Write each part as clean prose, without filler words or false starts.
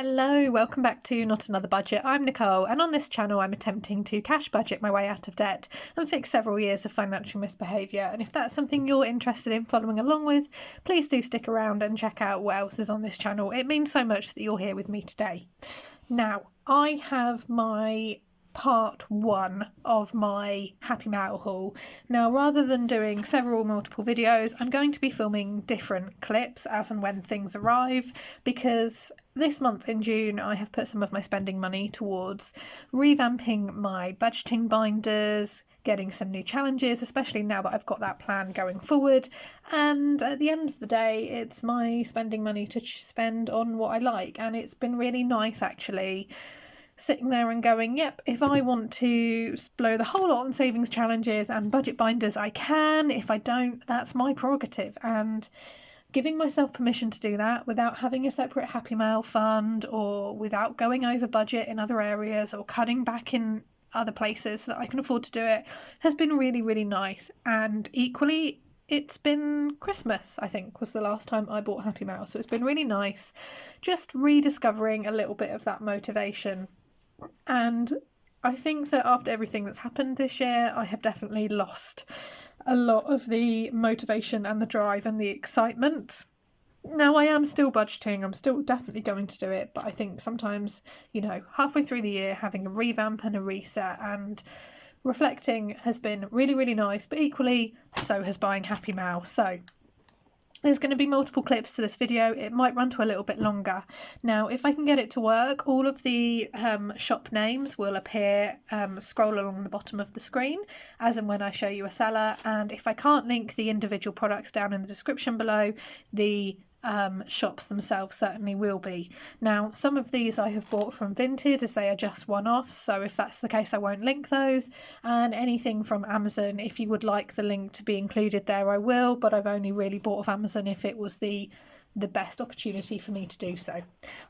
Hello, welcome back to Not Another Budget. I'm Nicole, and on this channel I'm attempting to cash budget my way out of debt and fix several years of financial misbehaviour. And if that's something you're interested in following along with, please do stick around and check out what else is on this channel. It means so much that you're here with me today. Now, I have my part one of my Happy Mail haul. Now, rather than doing multiple videos, I'm going to be filming different clips as and when things arrive, because this month in June I have put some of my spending money towards revamping my budgeting binders, getting some new challenges, especially now that I've got that plan going forward. And at the end of the day, it's my spending money to spend on what I like, and it's been really nice actually sitting there and going, yep, if I want to blow the whole lot on savings challenges and budget binders, I can. If I don't, that's my prerogative. And giving myself permission to do that without having a separate Happy Mail fund, or without going over budget in other areas or cutting back in other places so that I can afford to do it, has been really, really nice. And equally, it's been Christmas, I think, was the last time I bought Happy Mail. So it's been really nice just rediscovering a little bit of that motivation. And I think that after everything that's happened this year, I have definitely lost a lot of the motivation and the drive and the excitement. Now, I am still budgeting, I'm still definitely going to do it, but I think sometimes, halfway through the year, having a revamp and a reset and reflecting has been really, really nice, but equally so has buying Happy Mail. So there's going to be multiple clips to this video. It might run to a little bit longer. Now, if I can get it to work, all of the shop names will appear, scroll along the bottom of the screen as and when I show you a seller. And if I can't link the individual products down in the description below, the shops themselves certainly will be. Now, some of these I have bought from Vinted as they are just one-offs, so if that's the case I won't link those. And anything from Amazon, if you would like the link to be included there, I will, but I've only really bought off Amazon if it was the best opportunity for me to do so.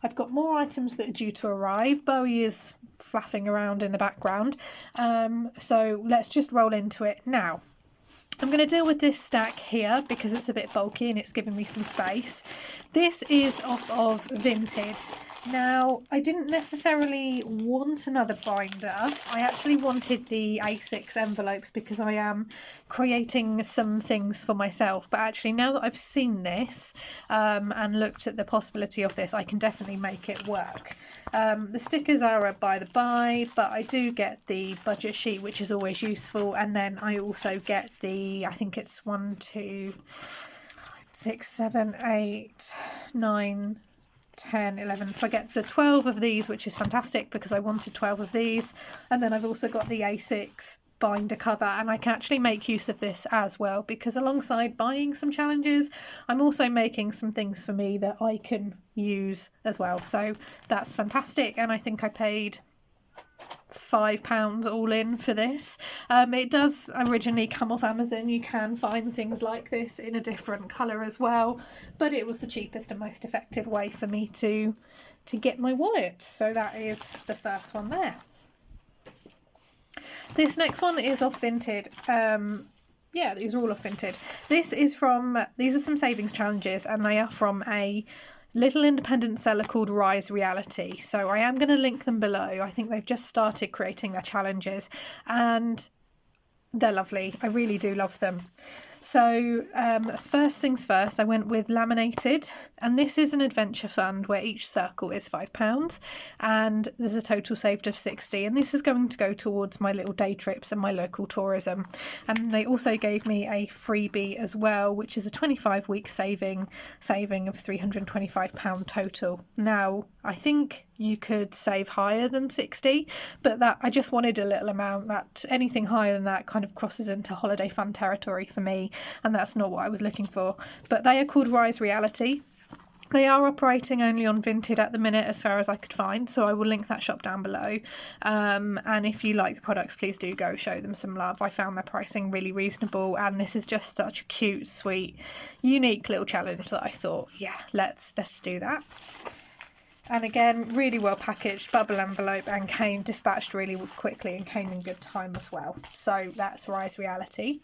I've got more items that are due to arrive. Bowie is flapping around in the background, so let's just roll into it now. I'm going to deal with this stack here because it's a bit bulky and it's giving me some space. This is off of Vinted. Now, I didn't necessarily want another binder. I actually wanted the A6 envelopes because I am creating some things for myself. But actually, now that I've seen this and looked at the possibility of this, I can definitely make it work. The stickers are a by the by, but I do get the budget sheet, which is always useful. And then I also get the, I think it's 1, 2, 6, 7, 8, 9, 10, 11. So I get the 12 of these, which is fantastic because I wanted 12 of these. And then I've also got the A6 binder cover, and I can actually make use of this as well because alongside buying some challenges, I'm also making some things for me that I can use as well. So that's fantastic. And I think I paid £5 all in for this. It does originally come off Amazon. You can find things like this in a different colour as well, but it was the cheapest and most effective way for me to get my wallet. So that is the first one there. This next one is off Vinted. Yeah, these are all off Vinted. These are some savings challenges, and they are from a little independent seller called Rise Reality. So I am going to link them below. I think they've just started creating their challenges and they're lovely. I really do love them. So first things first, I went with laminated, and this is an adventure fund where each circle is £5 and there's a total saved of 60, and this is going to go towards my little day trips and my local tourism. And they also gave me a freebie as well, which is a 25-week saving of £325 total. Now, I think you could save higher than 60, but that I just wanted a little amount. That anything higher than that kind of crosses into holiday fund territory for me, and that's not what I was looking for. But they are called Rise Reality. They are operating only on Vinted at the minute as far as I could find, so I will link that shop down below. And if you like the products, please do go show them some love. I found their pricing really reasonable, and this is just such a cute, sweet, unique little challenge that I thought, yeah, let's do that. And again, really well packaged, bubble envelope, and came dispatched really quickly and came in good time as well. So that's Rise Reality.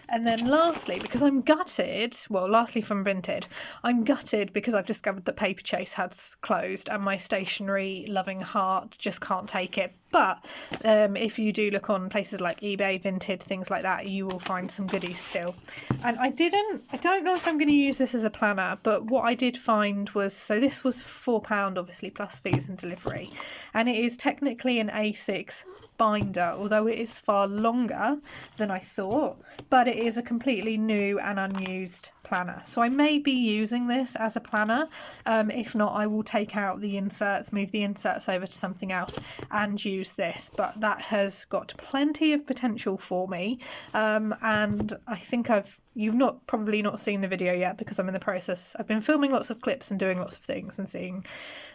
And then lastly, because I'm gutted, well, lastly from Vinted, I'm gutted because I've discovered that Paperchase has closed and my stationery loving heart just can't take it. But if you do look on places like eBay, Vinted, things like that, you will find some goodies still. And I don't know if I'm going to use this as a planner, but what I did find was, so this was £4, obviously, plus fees and delivery. And it is technically an A6 binder, although it is far longer than I thought, but it is a completely new and unused planner. So I may be using this as a planner. If not, I will take out the inserts, move the inserts over to something else and use this, but that has got plenty of potential for me. And I think you've probably not seen the video yet because I'm in the process. I've been filming lots of clips and doing lots of things and seeing,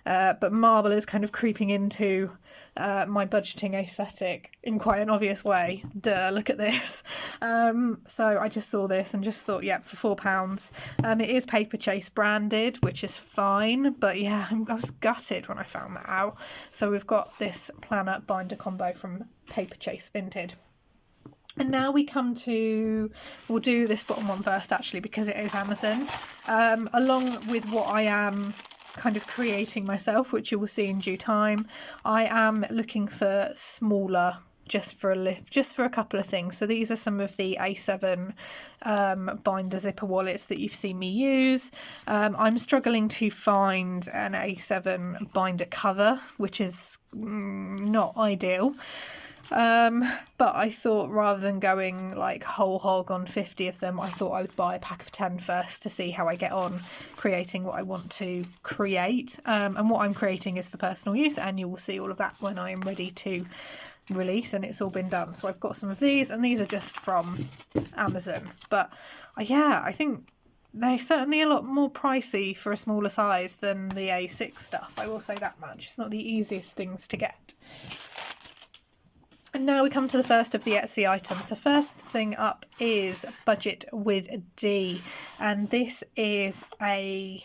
but marble is kind of creeping into my budgeting aesthetic in quite an obvious way. Duh, look at this. So I just saw this and just thought, yep, for £4. It is Paperchase branded, which is fine, but yeah, I was gutted when I found that out. So we've got this planner binder combo from Paperchase Vinted. And now we come to, we'll do this bottom one first actually because it is Amazon, along with what I am kind of creating myself, which you will see in due time. I am looking for smaller, just for a couple of things. So these are some of the A7 binder zipper wallets that you've seen me use. I'm struggling to find an A7 binder cover, which is not ideal. But I thought rather than going like whole hog on 50 of them, I thought I would buy a pack of 10 first to see how I get on creating what I want to create. And what I'm creating is for personal use, and you will see all of that when I am ready to release and it's all been done. So I've got some of these, and these are just from Amazon. But yeah, I think they're certainly a lot more pricey for a smaller size than the A6 stuff. I will say that much. It's not the easiest things to get. And now we come to the first of the Etsy items. So first thing up is Budget with a D, and this is a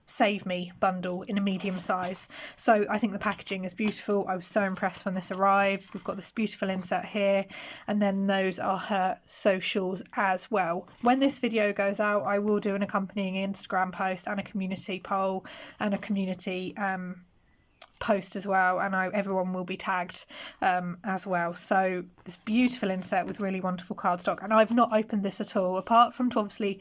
Save Me bundle in a medium size. So I think the packaging is beautiful. I was so impressed when this arrived. We've got this beautiful insert here, and then those are her socials as well. When this video goes out, I will do an accompanying Instagram post and a community poll and a community post as well, and everyone will be tagged as well. So this beautiful insert with really wonderful cardstock, and I've not opened this at all apart from to obviously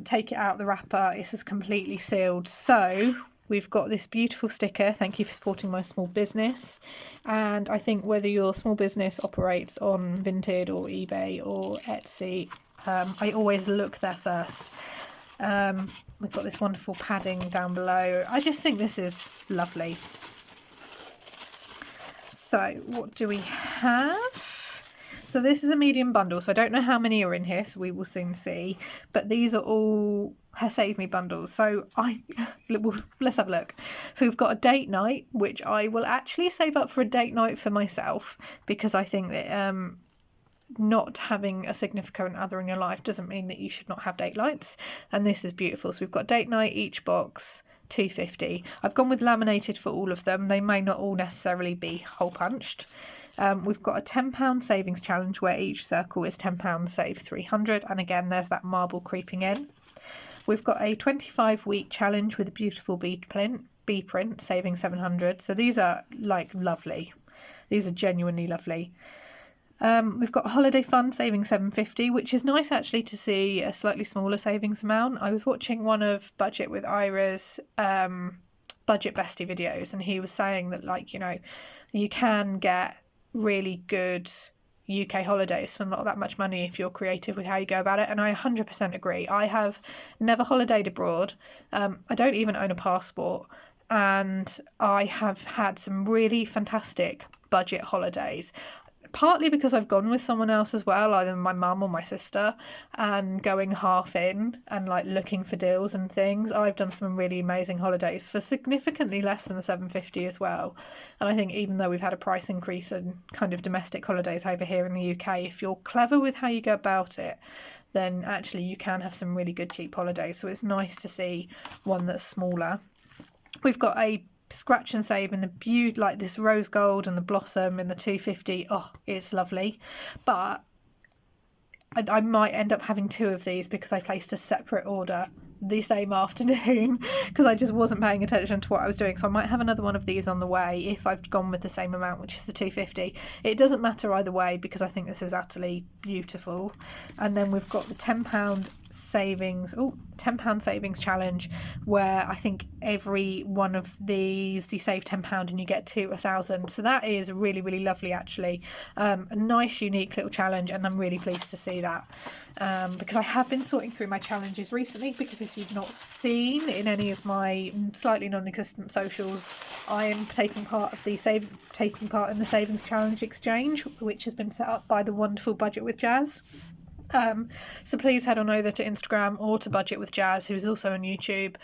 take it out the wrapper. This is completely sealed. So we've got this beautiful sticker, thank you for supporting my small business. And I think whether your small business operates on Vinted or eBay or Etsy, I always look there first. We've got this wonderful padding down below. I just think this is lovely. So what do we have? So this is a medium bundle, so I don't know how many are in here, so we will soon see. But these are all her Save Me bundles. So let's have a look. So we've got a date night, which I will actually save up for a date night for myself, because I think that not having a significant other in your life doesn't mean that you should not have date nights. And this is beautiful. So we've got date night, each box £2.50. I've gone with laminated for all of them. They may not all necessarily be hole punched. We've got a £10 savings challenge where each circle is £10, save 300, and again there's that marble creeping in. We've got a 25-week challenge with a beautiful bee print, saving 700. So these are like lovely. These are genuinely lovely. We've got Holiday Fund saving 750, which is nice actually to see a slightly smaller savings amount. I was watching one of Budget with Ira's budget bestie videos, and he was saying that, like, you know, you can get really good UK holidays for not that much money if you're creative with how you go about it, and I 100% agree. I have never holidayed abroad. I don't even own a passport, and I have had some really fantastic budget holidays. Partly because I've gone with someone else as well, either my mum or my sister, and going half in and like looking for deals and things. I've done some really amazing holidays for significantly less than the 750 as well. And I think even though we've had a price increase in kind of domestic holidays over here in the UK, if you're clever with how you go about it, then actually you can have some really good cheap holidays. So it's nice to see one that's smaller. We've got a scratch and save in the beauty, like this rose gold and the blossom in the 250. Oh, it's lovely. But I might end up having 2 of these because I placed a separate order the same afternoon because I just wasn't paying attention to what I was doing. So I might have another one of these on the way if I've gone with the same amount, which is the 250. It doesn't matter either way because I think this is utterly beautiful. And then we've got the £10 savings, £10 savings challenge, where I think every one of these you save £10 and you get to 1,000. So that is really, really lovely actually. A nice unique little challenge, and I'm really pleased to see that. Because I have been sorting through my challenges recently, because if you've not seen in any of my slightly non-existent socials, I am taking part in the savings challenge exchange, which has been set up by the wonderful Budget with Jazz. So please head on over to Instagram or to Budget with Jazz, who is also on YouTube.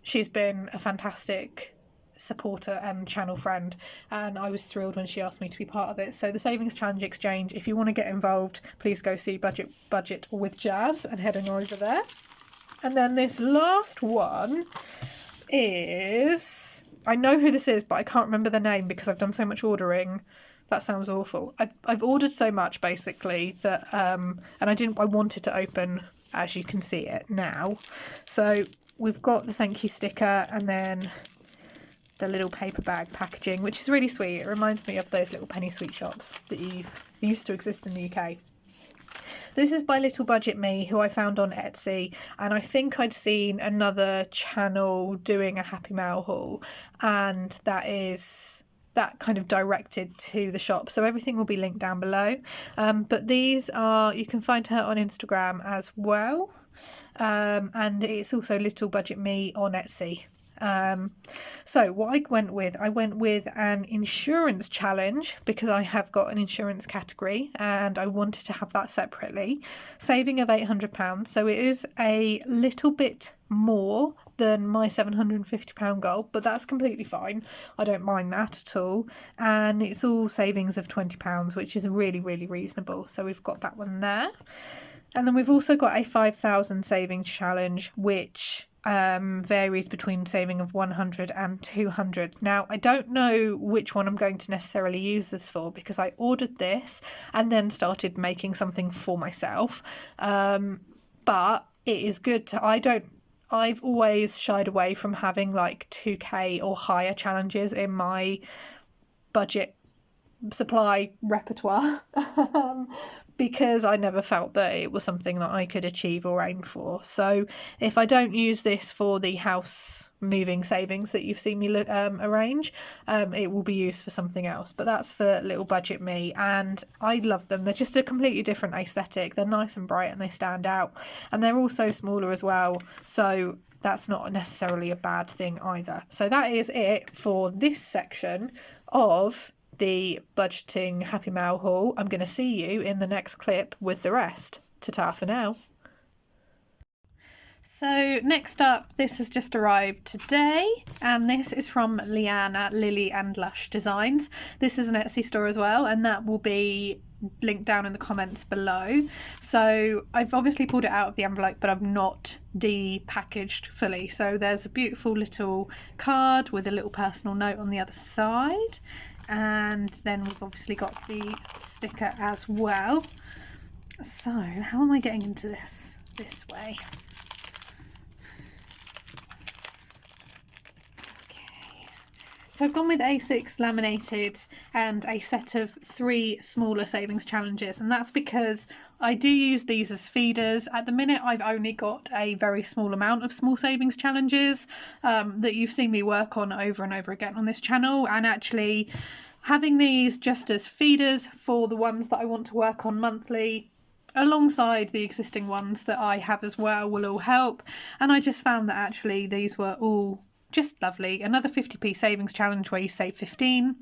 She's been a fantastic supporter and channel friend, and I was thrilled when she asked me to be part of it. So the savings challenge exchange, if you want to get involved, please go see Budget with Jazz and head on over there. And then this last one is, I know who this is, but I can't remember the name because I've done so much ordering. That sounds awful. I've ordered so much basically that and I wanted to open, as you can see it now. So we've got the thank you sticker, and then the little paper bag packaging, which is really sweet. It reminds me of those little penny sweet shops that used to exist in the UK. This is by Little Budget Me, who I found on Etsy, and I think I'd seen another channel doing a Happy Mail haul, and that kind of directed to the shop, so everything will be linked down below. But these are, you can find her on Instagram as well, and it's also Little Budget Me on Etsy. So what I went with an insurance challenge, because I have got an insurance category and I wanted to have that separately. Saving of £800, so it is a little bit more than my £750 goal, but that's completely fine. I don't mind that at all. And it's all savings of £20, which is really, really reasonable. So we've got that one there. And then we've also got a 5,000 savings challenge, which varies between saving of 100 and 200. Now, I don't know which one I'm going to necessarily use this for, because I ordered this and then started making something for myself. But it is good to, I've always shied away from having like 2k or higher challenges in my budget supply repertoire because I never felt that it was something that I could achieve or aim for. So if I don't use this for the house moving savings that you've seen me arrange, it will be used for something else. But that's for Little Budget Me, and I love them. They're just a completely different aesthetic. They're nice and bright and they stand out, and they're also smaller as well, so that's not necessarily a bad thing either. So that is it for this section of the budgeting Happy Mail haul. I'm going to see you in the next clip with the rest. Ta-ta for now. So next up, this has just arrived today, and this is from Leanne at Lily and Lush Designs. This is an Etsy store as well, and that will be linked down in the comments below. So I've obviously pulled it out of the envelope, but I've not depackaged fully. So there's a beautiful little card with a little personal note on the other side, and then we've obviously got the sticker as well. So how am I getting into this way? So I've gone with A6 laminated and a set of 3 smaller savings challenges, and that's because I do use these as feeders. At the minute, I've only got a very small amount of small savings challenges that you've seen me work on over and over again on this channel, and actually having these just as feeders for the ones that I want to work on monthly alongside the existing ones that I have as well will all help. And I just found that actually these were all just lovely. Another 50p savings challenge where you save 15.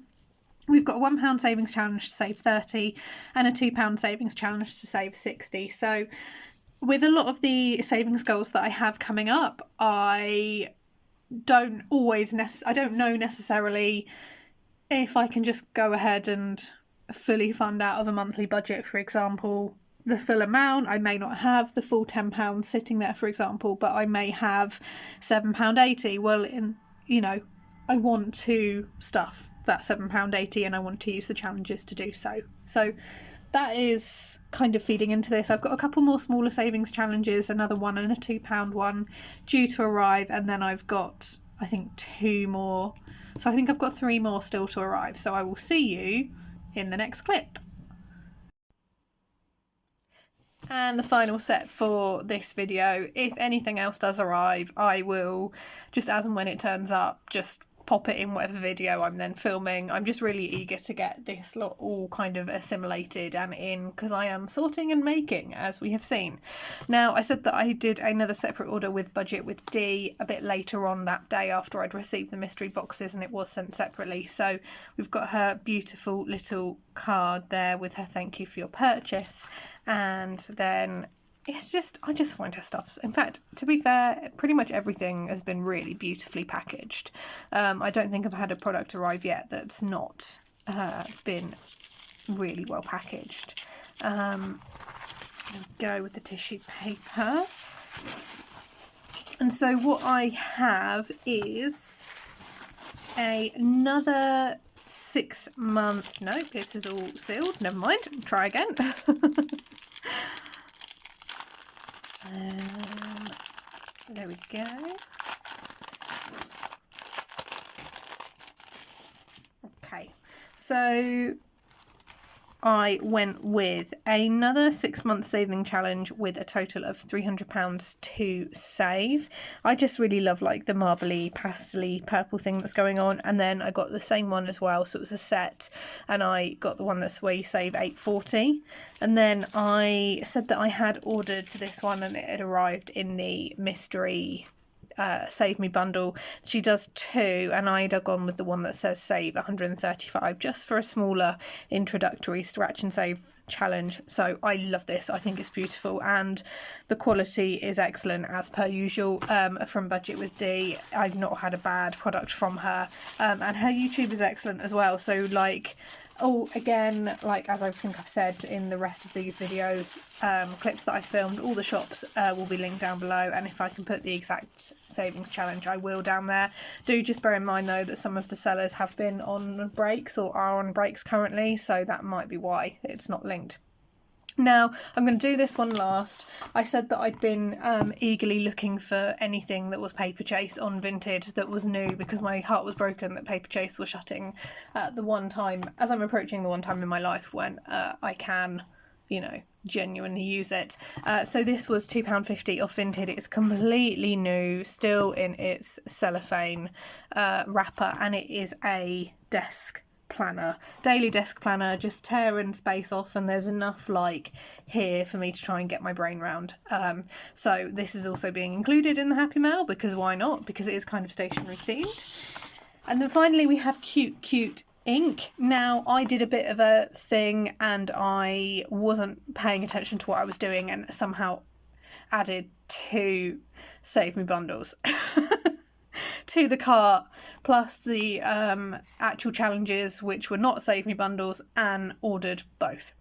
We've got a £1 savings challenge to save 30 and a £2 savings challenge to save 60. So with a lot of the savings goals that I have coming up, I don't know necessarily if I can just go ahead and fully fund out of a monthly budget, for example, the full amount. I may not have the full £10 sitting there, for example, but I may have £7.80. Well, I want to stuff that £7.80 and I want to use the challenges to do so. So that is kind of feeding into this. I've got a couple more smaller savings challenges, another one and a £2 one due to arrive, and then I've got, I think, 2 more. So I think I've got 3 more still to arrive. So I will see you in the next clip. And the final set for this video, if anything else does arrive, I will, just as and when it turns up, just pop it in whatever video I'm then filming. I'm just really eager to get this lot all kind of assimilated and in, because I am sorting and making, as we have seen. Now, I said that I did another separate order with budget with D a bit later on that day after I'd received the mystery boxes, and it was sent separately. So we've got her beautiful little card there with her thank you for your purchase, and then it's just, I just find her stuff, in fact, to be fair, pretty much everything has been really beautifully packaged. I don't think I've had a product arrive yet that's not been really well packaged. Go with the tissue paper. And so what I have is another 6-month, no, this is all sealed, never mind, try again. There we go. Okay, so I went with another 6-month saving challenge with a total of £300 to save. I just really love like the marbly, pastely, purple thing that's going on. And then I got the same one as well, so it was a set, and I got the one that's where you save £8.40. And then I said that I had ordered this one and it had arrived in the mystery Save Me bundle. She does 2, and I'd have gone with the one that says save 135 just for a smaller introductory scratch and save challenge. So I love this. I think it's beautiful, and the quality is excellent as per usual. From Budget with D, I've not had a bad product from her, and her YouTube is excellent as well. So like, oh, again, like as I think I've said in the rest of these videos, clips that I filmed, all the shops will be linked down below, and if I can put the exact savings challenge, I will down there. Do just bear in mind though that some of the sellers have been on breaks or are on breaks currently, so that might be why it's not linked. Now, I'm going to do this one last. I said that I'd been eagerly looking for anything that was Paperchase on Vinted that was new, because my heart was broken that Paperchase was shutting at the one time, as I'm approaching the one time in my life when I can, you know, genuinely use it. So this was £2.50 off Vinted. It's completely new, still in its cellophane wrapper, and it is a desk planner, daily desk planner, just tearing space off, and there's enough like here for me to try and get my brain round. So this is also being included in the Happy Mail, because why not, because it is kind of stationery themed. And then finally we have Cute ink. Now, I did a bit of a thing and I wasn't paying attention to what I was doing, and somehow added 2 Save Me bundles to the cart, plus the actual challenges which were not Save Me bundles, and ordered both.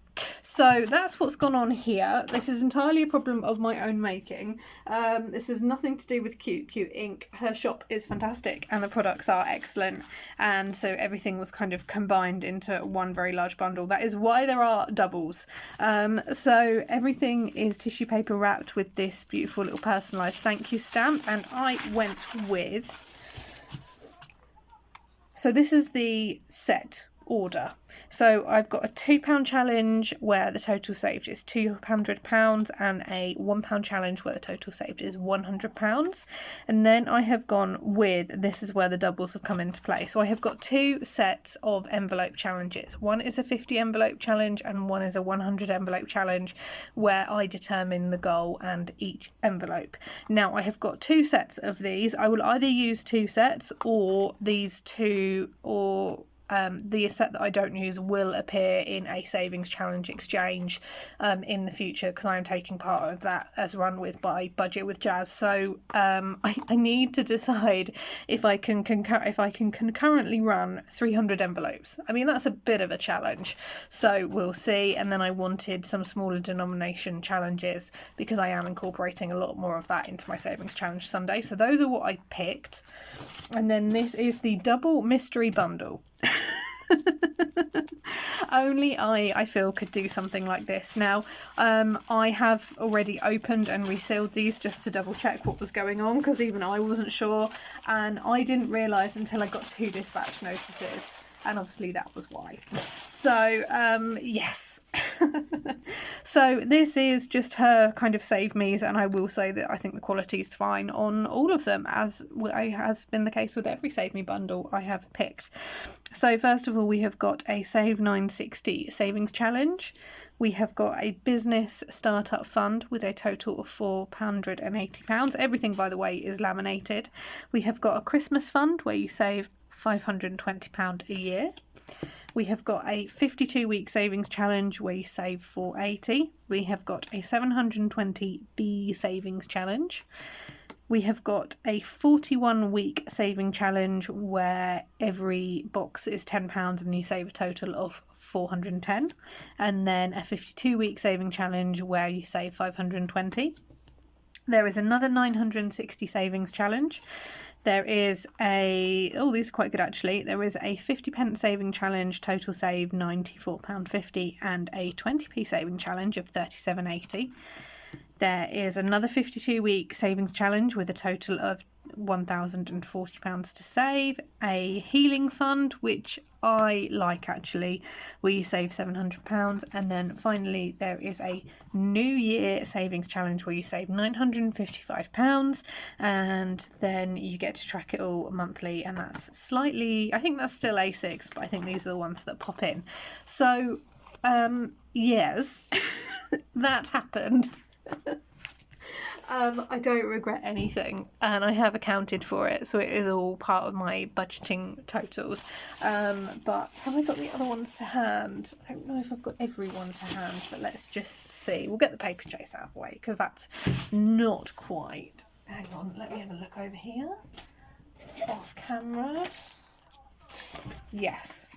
So that's what's gone on here. This is entirely a problem of my own making. This has nothing to do with Cute ink. Her shop is fantastic and the products are excellent, and so everything was kind of combined into one very large bundle. That is why there are doubles. So everything is tissue paper wrapped with this beautiful little personalised thank you stamp, and I went with, so this is the set order. So I've got a £2 challenge where the total saved is £200, and a £1 challenge where the total saved is £100. And then I have gone with, this is where the doubles have come into play. So I have got 2 sets of envelope challenges. One is a 50 envelope challenge and one is a 100 envelope challenge, where I determine the goal and each envelope. Now I have got 2 sets of these. I will either use 2 sets, or these 2, or the set that I don't use will appear in a savings challenge exchange in the future, because I am taking part of that as run with by Budget with Jazz. So I need to decide if I can concurrently run 300 envelopes. I mean, that's a bit of a challenge, so we'll see. And then I wanted some smaller denomination challenges, because I am incorporating a lot more of that into my savings challenge Sunday. So those are what I picked. And then this is the double mystery bundle. Only I feel could do something like this. Now, I have already opened and resealed these just to double check what was going on, because even I wasn't sure, and I didn't realise until I got 2 dispatch notices, and obviously that was why. So yes. So this is just her kind of save me's, and I will say that I think the quality is fine on all of them, as has been the case with every Save Me bundle I have picked. So first of all, we have got a Save 960 savings challenge. We have got a business startup fund with a total of £480. Everything, by the way, is laminated. We have got a Christmas fund where you save £520 a year. We have got a 52-week savings challenge where you save £480. We have got a 720B savings challenge. We have got a 41-week saving challenge where every box is £10 and you save a total of £410. And then a 52-week saving challenge where you save £520. There is another 960 savings challenge. There is a, oh, these are quite good actually. There is a 50p saving challenge, total save £94.50, and a 20p saving challenge of £37.80. There is another 52-week savings challenge with a total of £1,040 to save, a healing fund, which I like actually, where you save £700, and then finally there is a New Year savings challenge where you save £955, and then you get to track it all monthly, and that's slightly, I think that's still A6, but I think these are the ones that pop in. So yes, that happened. I don't regret anything, and I have accounted for it, so it is all part of my budgeting totals. But have I got the other ones to hand? I don't know if I've got every one to hand, but let's just see. We'll get the Paperchase out of the way, because that's not quite. Hang on, let me have a look over here. Off camera. Yes.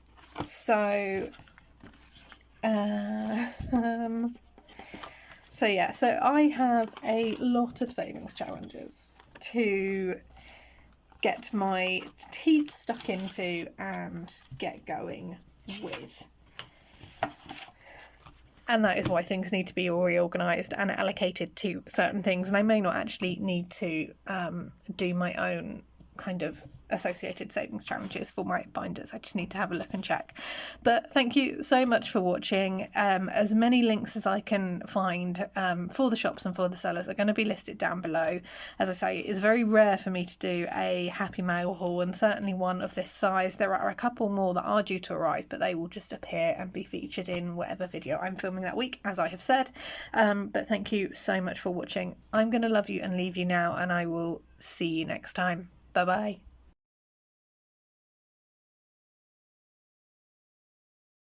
So, So yeah, so I have a lot of savings challenges to get my teeth stuck into and get going with. And that is why things need to be reorganised and allocated to certain things. And I may not actually need to do my own kind of associated savings challenges for my binders. I just need to have a look and check. But thank you so much for watching. As many links as I can find for the shops and for the sellers are going to be listed down below. As I say, it's very rare for me to do a Happy Mail haul, and certainly one of this size. There are a couple more that are due to arrive, but they will just appear and be featured in whatever video I'm filming that week, as I have said. But thank you so much for watching. I'm going to love you and leave you now, and I will see you next time. Bye bye.